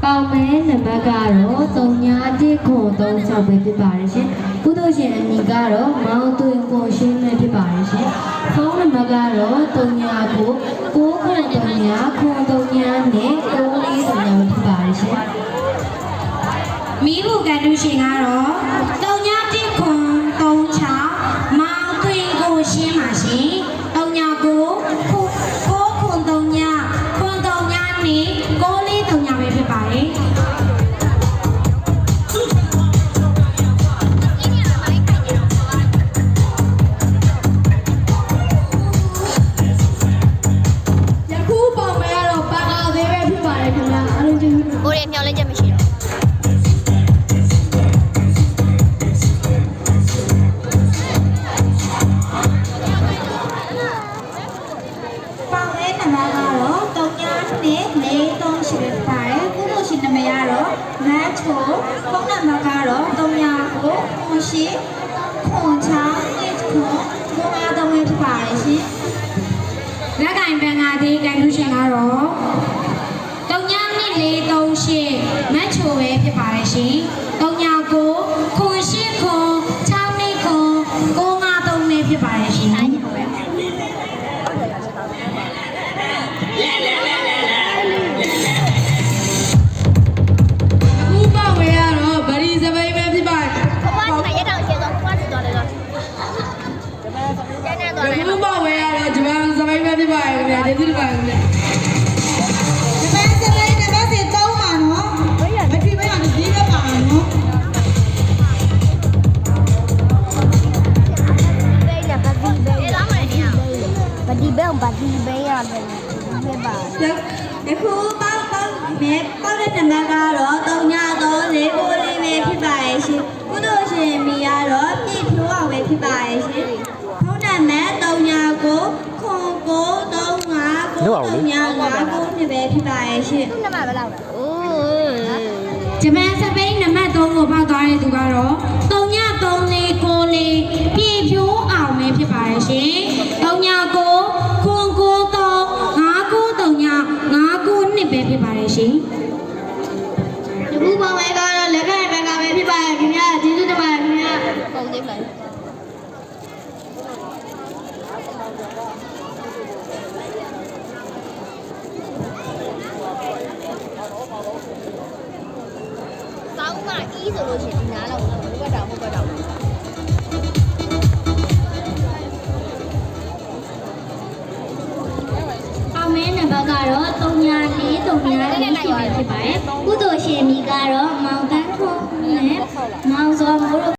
ပေါင်မဲနံပါတ်ကတော့3936ပဲဖြစ်ပါတယ်ရှင်ကုသိုလ်ရှင်အမည်ကတော့မောင်သွင်ကိုရှင်းပဲဖြစ်ပါတယ်ရှင်ဖုန်းနံပါတ်ကတော့399339နဲ့9439ဖြစ်ပါတယ်ရှင်မိဖို့ကန်တူရှင်ကတော့3936မောင်သွင်ကိုရှင်းပါရှင်မတ်ချိုဖုန်းနံပါတ်ကတော့3998 96 953ဖြစ်ပါတယ်ရှင်။လက်ကင်ပန်ကားသေးကန်လူရှင်ကတော့392438မတ်ချိုပဲဖြစ်ပါတယ်ရှင်။3998 96 953ဖြစ်ပါတယ်ရှင်။လူမဝဲရတော့ဂျပန်စပိန်ပဲဖြစ်ပါရဲ့ခင်ဗျာဒီလိုပါခင်ဗျာဂျပန်စပိန်နဲ့ပဲစစ်သုံးပါနော်မထီပဲအောင်ဒီပဲပါနော်ဘာဒီပဲရတယ်ပဲပါဒီခုပေါက်မဲပေါက်တဲ့နံပါတ်ကတော့3934ကိုလေးပဲဖြစ်ပါရဲ့ရှင်ကုသိုလ်ရှင်မိရတော့ပြည့်ဖြိုးအောင်ပဲဖြစ်ပါရဲ့ရှင်ဖုန်းနံပါတ်39935359နှစ်ပဲဖြစ်ပါရဲ့ရှင်သူ့နံပါတ်ဘယ်လောက်လဲအိုးဂျပန်စပိန်နံပါတ်3ကိုပေါက်သွားတဲ့သူကတော့3934ပြည့်ဖြိုးအောင်ပဲဖြစ်ပါရဲ့ရှင်39935993ပဲဖြစ်ပါရဲ့ရှင်ဒီခုပေါင်းမဲကတော့လက်ခံဘက်ကပဲဖြစ်ပါရဲ့ခင်ဗျာကျေးဇူးတင်ပါတယ်ခင်ဗျာပုံသေးလိုက်ကောင်းမှအီးဆိုလို့ရှိရင်ဒီနားလောက်ဘက်တောင်ဘက်တောင်အောင်မဲနံပါတ်ကတော့3943ဖြစ်ပါတယ်ကုသိုလ်ရှင်မိကတော့မောင်တန်းထွန်းနဲ့မောင်စောမိုး